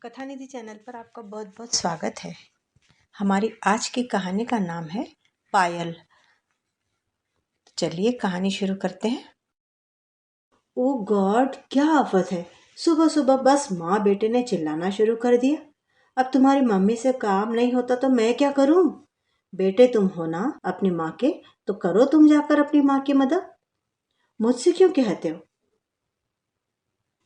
कथा निधि चैनल पर आपका बहुत बहुत स्वागत है। हमारी आज की कहानी का नाम है पायल। चलिए कहानी शुरू करते हैं। ओ गॉड, क्या आफत है। सुबह सुबह बस माँ बेटे ने चिल्लाना शुरू कर दिया। अब तुम्हारी मम्मी से काम नहीं होता तो मैं क्या करूं? बेटे तुम हो ना अपनी माँ के, तो करो तुम जाकर अपनी माँ की मदद। मुझसे क्यों कहते हो?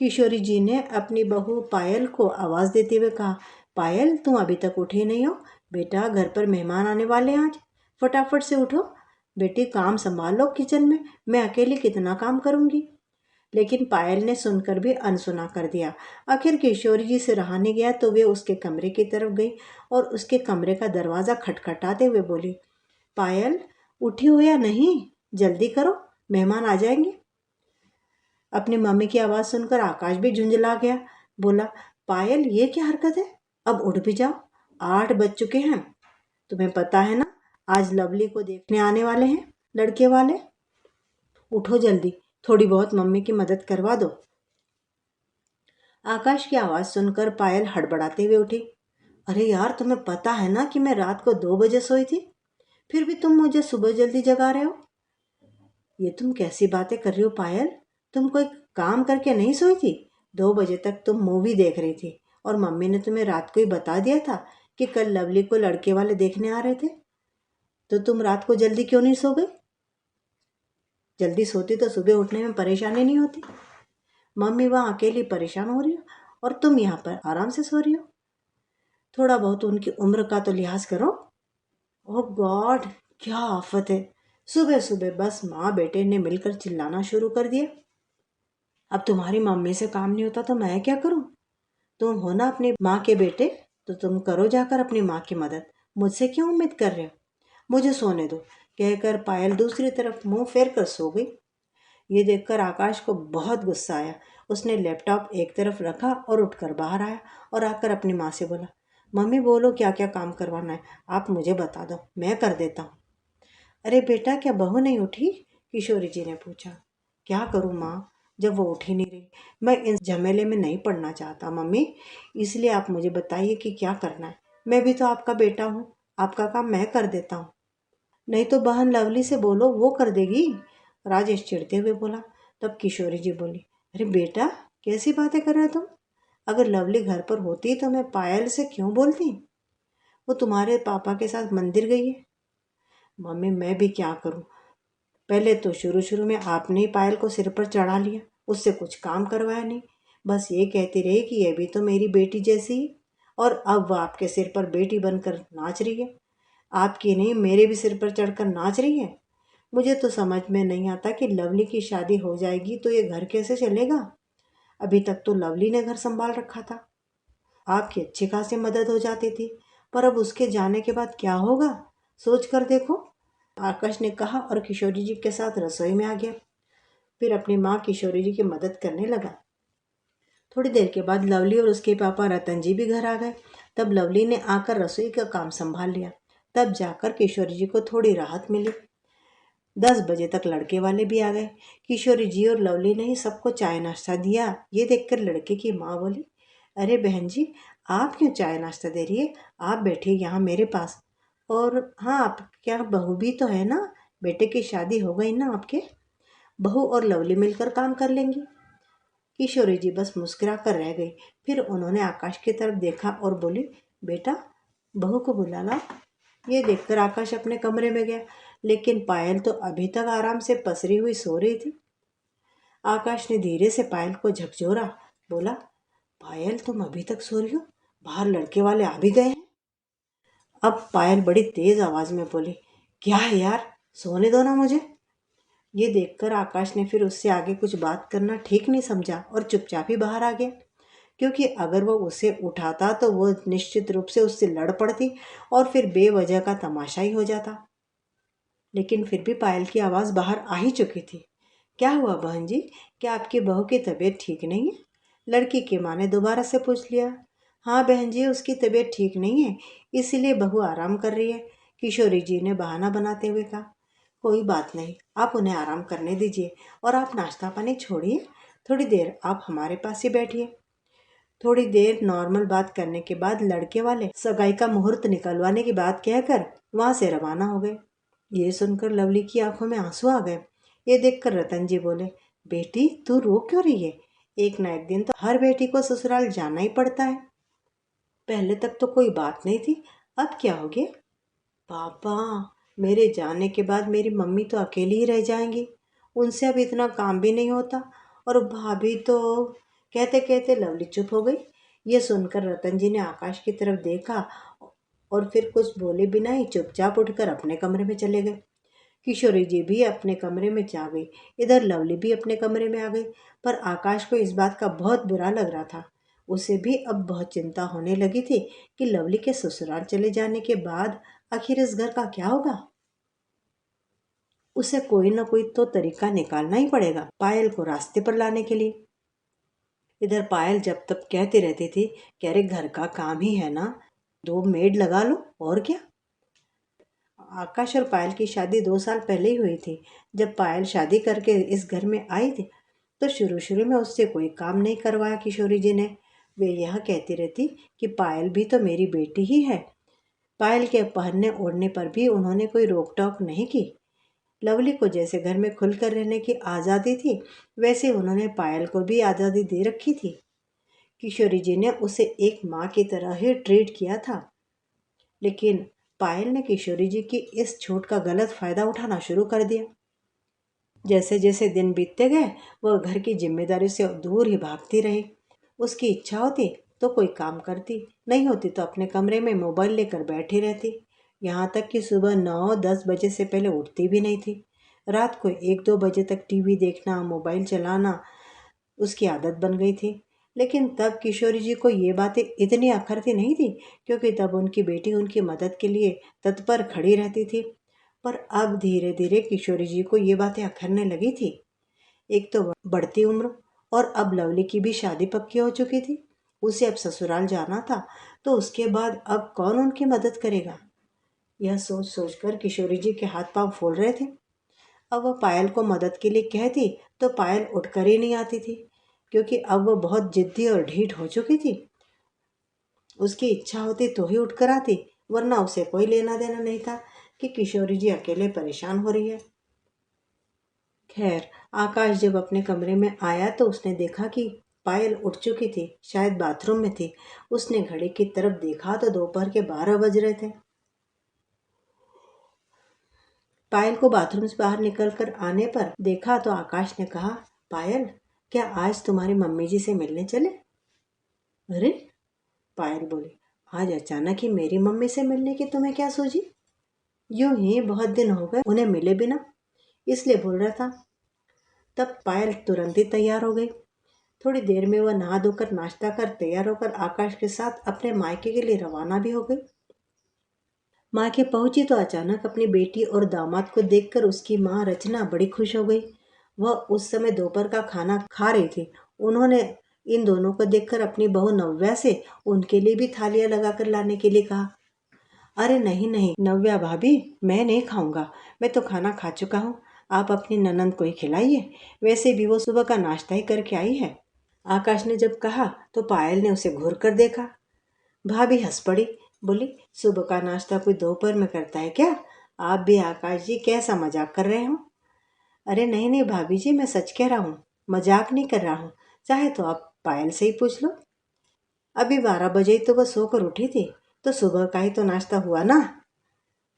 किशोरी जी ने अपनी बहू पायल को आवाज देते हुए कहा। पायल, तुम अभी तक उठी नहीं हो? बेटा, घर पर मेहमान आने वाले हैं आज, फटाफट से उठो। बेटी, काम संभाल लो किचन में, मैं अकेली कितना काम करूंगी। लेकिन पायल ने सुनकर भी अनसुना कर दिया। आखिर किशोरी जी से रहा नहीं गया तो वे उसके कमरे की तरफ गई और उसके कमरे का दरवाज़ा खटखटाते हुए बोली, पायल, उठी हो या नहीं? जल्दी करो, मेहमान आ जाएंगे। अपनी मम्मी की आवाज़ सुनकर आकाश भी झुंझला गया। बोला, पायल, ये क्या हरकत है? अब उठ भी जाओ, 8 बज चुके हैं। तुम्हें पता है ना, आज लवली को देखने आने वाले हैं लड़के वाले। उठो जल्दी, थोड़ी बहुत मम्मी की मदद करवा दो। आकाश की आवाज़ सुनकर पायल हड़बड़ाते हुए उठी। अरे यार, तुम्हें पता है ना कि मैं रात को 2 बजे सोई थी, फिर भी तुम मुझे सुबह जल्दी जगा रहे हो। ये तुम कैसी बातें कर रही हो पायल? तुम कोई काम करके नहीं सोई थी? 2 बजे तक तुम मूवी देख रही थी और मम्मी ने तुम्हें रात को ही बता दिया था कि कल लवली को लड़के वाले देखने आ रहे थे। तो तुम रात को जल्दी क्यों नहीं सो गई? जल्दी सोती तो सुबह उठने में परेशानी नहीं होती। मम्मी वहाँ अकेली परेशान हो रही हो और तुम यहाँ पर आराम से सो रही हो। थोड़ा बहुत उनकी उम्र का तो लिहाज करो। ओह गॉड, क्या आफत है। सुबह सुबह बस माँ बेटे ने मिलकर चिल्लाना शुरू कर दिया। अब तुम्हारी मम्मी से काम नहीं होता तो मैं क्या करूं? तुम हो ना अपनी माँ के बेटे, तो तुम करो जाकर अपनी माँ की मदद। मुझसे क्यों उम्मीद कर रहे हो? मुझे सोने दो, कहकर पायल दूसरी तरफ मुंह फेर कर सो गई। ये देखकर आकाश को बहुत गुस्सा आया। उसने लैपटॉप एक तरफ रखा और उठकर बाहर आया और आकर अपनी माँ से बोला, मम्मी बोलो, क्या क्या काम करवाना है आप मुझे बता दो, मैं कर देता हूँ। अरे बेटा, क्या बहू नहीं उठी? किशोरी जी ने पूछा। क्या करूँ माँ, जब वो उठ ही नहीं रही। मैं इन झमेले में नहीं पड़ना चाहता मम्मी, इसलिए आप मुझे बताइए कि क्या करना है। मैं भी तो आपका बेटा हूँ, आपका काम मैं कर देता हूँ। नहीं तो बहन लवली से बोलो, वो कर देगी, राजेश चिढ़ते हुए बोला। तब किशोरी जी बोली, अरे बेटा, कैसी बातें कर रहे हो तुम? अगर लवली घर पर होती तो मैं पायल से क्यों बोलती? वो तुम्हारे पापा के साथ मंदिर गई है। मम्मी, मैं भी क्या करूँ? पहले तो शुरू शुरू में आपने ही पायल को सिर पर चढ़ा लिया, उससे कुछ काम करवाया नहीं, बस ये कहती रही कि ये भी तो मेरी बेटी जैसी है। और अब वह आपके सिर पर बेटी बनकर नाच रही है। आपकी नहीं, मेरे भी सिर पर चढ़कर नाच रही है। मुझे तो समझ में नहीं आता कि लवली की शादी हो जाएगी तो ये घर कैसे चलेगा। अभी तक तो लवली ने घर संभाल रखा था, आपकी अच्छी खासी मदद हो जाती थी, पर अब उसके जाने के बाद क्या होगा, सोच कर देखो। आकाश ने कहा और किशोरी जी के साथ रसोई में आ गया। फिर अपनी माँ किशोरी जी की मदद करने लगा। थोड़ी देर के बाद लवली और उसके पापा रतन जी भी घर आ गए। तब लवली ने आकर रसोई का काम संभाल लिया। तब जाकर किशोरी जी को थोड़ी राहत मिली। 10 बजे तक लड़के वाले भी आ गए। किशोरी जी और लवली ने ही सबको चाय नाश्ता दिया। ये देखकर लड़के की माँ बोली, अरे बहन जी, आप क्यों चाय नाश्ता दे रही है? आप बैठिए यहाँ मेरे पास। और हाँ, आप क्या बहू भी तो है ना, बेटे की शादी हो गई ना आपके, बहू और लवली मिलकर काम कर लेंगी। किशोरी जी बस मुस्कुरा कर रह गई। फिर उन्होंने आकाश की तरफ देखा और बोली, बेटा, बहू को बुला ला। ये देखकर आकाश अपने कमरे में गया, लेकिन पायल तो अभी तक आराम से पसरी हुई सो रही थी। आकाश ने धीरे से पायल को झकझोरा। बोला, पायल, तुम अभी तक सो रही हो? बाहर लड़के वाले आ भी गए हैं। अब पायल बड़ी तेज आवाज में बोली, क्या है यार, सोने दो ना मुझे। ये देखकर आकाश ने फिर उससे आगे कुछ बात करना ठीक नहीं समझा और चुपचाप ही बाहर आ गया, क्योंकि अगर वो उसे उठाता तो वो निश्चित रूप से उससे लड़ पड़ती और फिर बेवजह का तमाशा ही हो जाता। लेकिन फिर भी पायल की आवाज़ बाहर आ ही चुकी थी। क्या हुआ बहन जी, क्या आपकी बहू की तबीयत ठीक नहीं है? लड़की की माँ ने दोबारा से पूछ लिया। हाँ बहन जी, उसकी तबीयत ठीक नहीं है, इसीलिए बहू आराम कर रही है, किशोरी जी ने बहाना बनाते हुए कहा। कोई बात नहीं, आप उन्हें आराम करने दीजिए और आप नाश्ता पानी छोड़िए, थोड़ी देर आप हमारे पास ही बैठिए। थोड़ी देर नॉर्मल बात करने के बाद लड़के वाले सगाई का मुहूर्त निकलवाने की बात कहकर वहां से रवाना हो गए। ये सुनकर लवली की आंखों में आंसू आ गए। ये देखकर रतन जी बोले, बेटी तू रो क्यों रही है? एक ना एक दिन तो हर बेटी को ससुराल जाना ही पड़ता है। पहले तक तो कोई बात नहीं थी, अब क्या हो गया? पापा, मेरे जाने के बाद मेरी मम्मी तो अकेली ही रह जाएंगी। उनसे अब इतना काम भी नहीं होता। और भाभी तो, कहते कहते लवली चुप हो गई। ये सुनकर रतन जी ने आकाश की तरफ देखा और फिर कुछ बोले बिना ही चुपचाप उठकर अपने कमरे में चले गए। किशोरी जी भी अपने कमरे में जा गई। इधर लवली भी अपने कमरे में आ गई। पर आकाश को इस बात का बहुत बुरा लग रहा था। उसे भी अब बहुत चिंता होने लगी थी कि लवली के ससुराल चले जाने के बाद आखिर इस घर का क्या होगा। उसे कोई ना कोई तो तरीका निकालना ही पड़ेगा पायल को रास्ते पर लाने के लिए। इधर पायल जब तक कहती रहती थी कि अरे घर का काम ही है ना, 2 मेड लगा लो और क्या। आकाश और पायल की शादी 2 साल पहले ही हुई थी। जब पायल शादी करके इस घर में आई थी तो शुरू शुरू में उससे कोई काम नहीं करवाया किशोरी जी ने। वे यह कहती रहती कि पायल भी तो मेरी बेटी ही है। पायल के पहनने ओढ़ने पर भी उन्होंने कोई रोक टोक नहीं की। लवली को जैसे घर में खुलकर रहने की आज़ादी थी, वैसे उन्होंने पायल को भी आज़ादी दे रखी थी। किशोरी जी ने उसे एक माँ की तरह ही ट्रीट किया था। लेकिन पायल ने किशोरी जी की इस छूट का गलत फायदा उठाना शुरू कर दिया। जैसे जैसे दिन बीतते गए वह घर की जिम्मेदारी से दूर ही भागती रही। उसकी इच्छा होती तो कोई काम करती, नहीं होती तो अपने कमरे में मोबाइल लेकर बैठी रहती। यहाँ तक कि सुबह 9-10 बजे से पहले उठती भी नहीं थी। रात को 1-2 बजे तक टीवी देखना, मोबाइल चलाना उसकी आदत बन गई थी। लेकिन तब किशोरी जी को ये बातें इतनी अखरती नहीं थी, क्योंकि तब उनकी बेटी उनकी मदद के लिए तत्पर खड़ी रहती थी। पर अब धीरे धीरे किशोरी जी को ये बातें अखरने लगी थी। एक तो बढ़ती उम्र, और अब लवली की भी शादी पक्की हो चुकी थी। उसे अब ससुराल जाना था, तो उसके बाद अब कौन उनकी मदद करेगा। यह सोच सोचकर किशोरी जी के हाथ पांव फूल रहे थे। अब वह पायल को मदद के लिए कहती तो पायल उठकर ही नहीं आती थी, क्योंकि अब वह बहुत जिद्दी और ढीठ हो चुकी थी। उसकी इच्छा होती तो ही उठकर आती, वरना उसे कोई लेना देना नहीं था कि किशोरी जी अकेले परेशान हो रही है। खैर, आकाश जब अपने कमरे में आया तो उसने देखा कि पायल उठ चुकी थी, शायद बाथरूम में थी। उसने घड़ी की तरफ देखा तो दोपहर के 12 बज रहे थे। पायल को बाथरूम से बाहर निकलकर आने पर देखा तो आकाश ने कहा, पायल, क्या आज तुम्हारी मम्मी जी से मिलने चले? अरे, पायल बोली, आज अचानक ही मेरी मम्मी से मिलने की तुम्हें क्या सूझी? यूं ही बहुत दिन हो गए उन्हें मिले बिना, इसलिए बोल रहा था। तब पायल तुरंत ही तैयार हो गई। थोड़ी देर में वह नहा धोकर नाश्ता कर तैयार होकर आकाश के साथ अपने मायके के लिए रवाना भी हो गई। मायके पहुंची तो अचानक अपनी बेटी और दामाद को देखकर उसकी माँ रचना बड़ी खुश हो गई। वह उस समय दोपहर का खाना खा रही थी। उन्होंने इन दोनों को देखकर अपनी बहू नव्या से उनके लिए भी थालियां लगाकर लाने के लिए कहा। अरे नहीं नहीं नव्या भाभी, मैं नहीं खाऊंगा, मैं तो खाना खा चुका हूँ। आप अपनी ननंद को ही खिलाइए, वैसे भी वो सुबह का नाश्ता ही करके आई है। आकाश ने जब कहा तो पायल ने उसे घूर कर देखा। भाभी हंस पड़ी, बोली, सुबह का नाश्ता कोई दोपहर में करता है क्या? आप भी आकाश जी कैसा मजाक कर रहे हो? अरे नहीं नहीं भाभी जी, मैं सच कह रहा हूँ, मजाक नहीं कर रहा हूँ। चाहे तो आप पायल से ही पूछ लो। अभी 12 बजे ही तो वह सोकर उठी थी, तो सुबह का ही तो नाश्ता हुआ ना।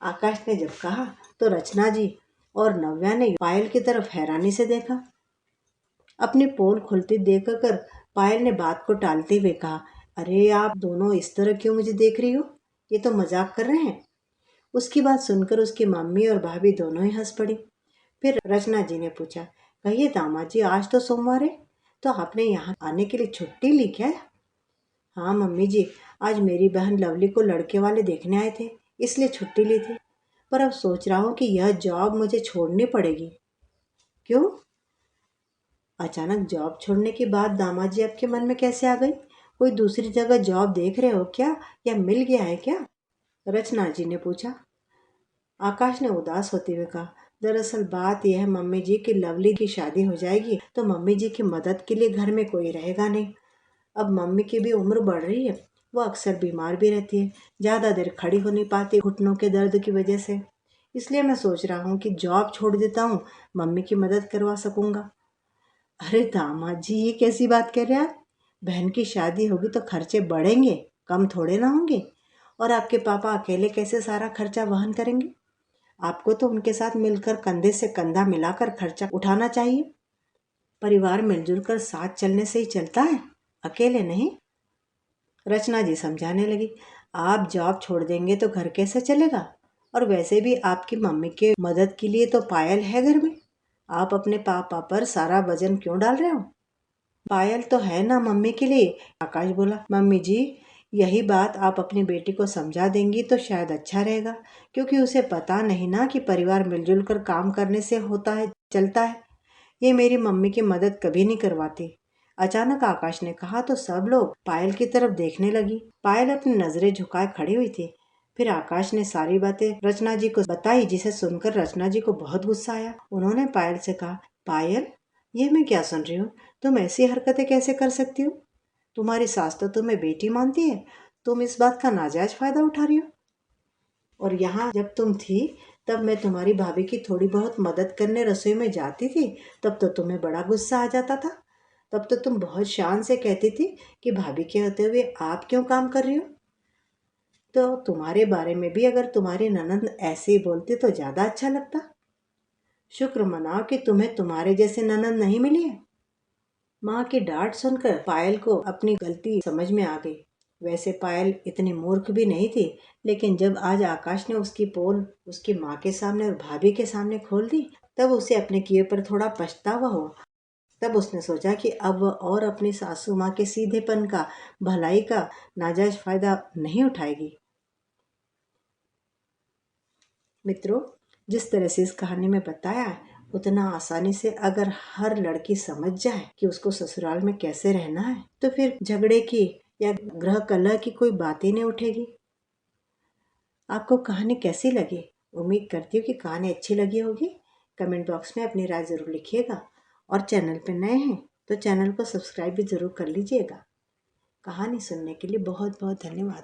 आकाश ने जब कहा तो रचना जी और नव्या ने पायल की तरफ हैरानी से देखा। अपनी पोल खुलती देखकर पायल ने बात को टालते हुए कहा, अरे आप दोनों इस तरह क्यों मुझे देख रही हो? ये तो मजाक कर रहे हैं। उसकी बात सुनकर उसकी मम्मी और भाभी दोनों ही हंस पड़ी। फिर रचना जी ने पूछा, कहिए दामाद जी, आज तो सोमवार है, तो आपने यहाँ आने के लिए छुट्टी ली क्या? हाँ मम्मी जी, आज मेरी बहन लवली को लड़के वाले देखने आए थे, इसलिए छुट्टी ली थी। पर अब सोच रहा हूँ कि यह जॉब मुझे छोड़नी पड़ेगी। क्यों? अचानक जॉब छोड़ने की बात दामाद जी आपके मन में कैसे आ गई? कोई दूसरी जगह जॉब देख रहे हो क्या, या मिल गया है क्या? रचना जी ने पूछा। आकाश ने उदास होते हुए कहा, दरअसल बात यह है मम्मी जी की लवली की शादी हो जाएगी तो मम्मी जी की मदद के लिए घर में कोई रहेगा नहीं। अब मम्मी की भी उम्र बढ़ रही है, वो अक्सर बीमार भी रहती है, ज़्यादा देर खड़ी हो नहीं पाती घुटनों के दर्द की वजह से। इसलिए मैं सोच रहा हूँ कि जॉब छोड़ देता हूँ, मम्मी की मदद करवा सकूँगा। अरे दामाद जी, ये कैसी बात कर रहे हैं आप? बहन की शादी होगी तो खर्चे बढ़ेंगे, कम थोड़े ना होंगे। और आपके पापा अकेले कैसे सारा खर्चा वहन करेंगे? आपको तो उनके साथ मिलकर कंधे से कंधा मिलाकर खर्चा उठाना चाहिए। परिवार मिलजुल कर साथ चलने से ही चलता है, अकेले नहीं। रचना जी समझाने लगी, आप जॉब छोड़ देंगे तो घर कैसे चलेगा? और वैसे भी आपकी मम्मी के मदद के लिए तो पायल है घर में। आप अपने पापा पर सारा वजन क्यों डाल रहे हो? पायल तो है ना मम्मी के लिए। आकाश बोला, मम्मी जी, यही बात आप अपनी बेटी को समझा देंगी तो शायद अच्छा रहेगा, क्योंकि उसे पता नहीं ना कि परिवार मिलजुल कर काम करने से होता है, चलता है। ये मेरी मम्मी की मदद कभी नहीं करवाती। अचानक आकाश ने कहा तो सब लोग पायल की तरफ देखने लगी। पायल अपनी नजरें झुकाए खड़ी हुई थी। फिर आकाश ने सारी बातें रचना जी को बताई, जिसे सुनकर रचना जी को बहुत गुस्सा आया। उन्होंने पायल से कहा, पायल, ये मैं क्या सुन रही हूँ? तुम ऐसी हरकतें कैसे कर सकती हो? तुम्हारी सास तो तुम्हें बेटी मानती है, तुम इस बात का नाजायज फायदा उठा रही हो। और यहाँ जब तुम थी तब मैं तुम्हारी भाभी की थोड़ी बहुत मदद करने रसोई में जाती थी, तब तो तुम्हें बड़ा गुस्सा आ जाता था। तब तो तुम बहुत शान से कहती थी कि भाभी के होते हुए आप क्यों काम कर रही हो। तो तुम्हारे बारे में भी अगर तुम्हारी ननद ऐसे ही बोलती तो ज़्यादा अच्छा लगता। शुक्र मनाओ कि तुम्हें तुम्हारे जैसे ननद नहीं मिली है। माँ की डांट सुनकर पायल को अपनी गलती समझ में आ गई। वैसे पायल इतनी मूर्ख भी नहीं थी, लेकिन जब आज आकाश ने उसकी पोल उसकी माँ के सामने और भाभी के सामने खोल दी, तब उसे अपने किए पर थोड़ा पछतावा हुआ। तब उसने सोचा कि अब वह और अपनी सासू माँ के सीधेपन का, भलाई का नाजायज फायदा नहीं उठाएगी। मित्रों, जिस तरह से इस कहानी में बताया है, उतना आसानी से अगर हर लड़की समझ जाए कि उसको ससुराल में कैसे रहना है, तो फिर झगड़े की या गृह कलह की कोई बात ही नहीं उठेगी। आपको कहानी कैसी लगी? उम्मीद करती हूँ कि कहानी अच्छी लगी होगी। कमेंट बॉक्स में अपनी राय ज़रूर लिखिएगा। और चैनल पर नए हैं तो चैनल को सब्सक्राइब भी ज़रूर कर लीजिएगा। कहानी सुनने के लिए बहुत बहुत धन्यवाद।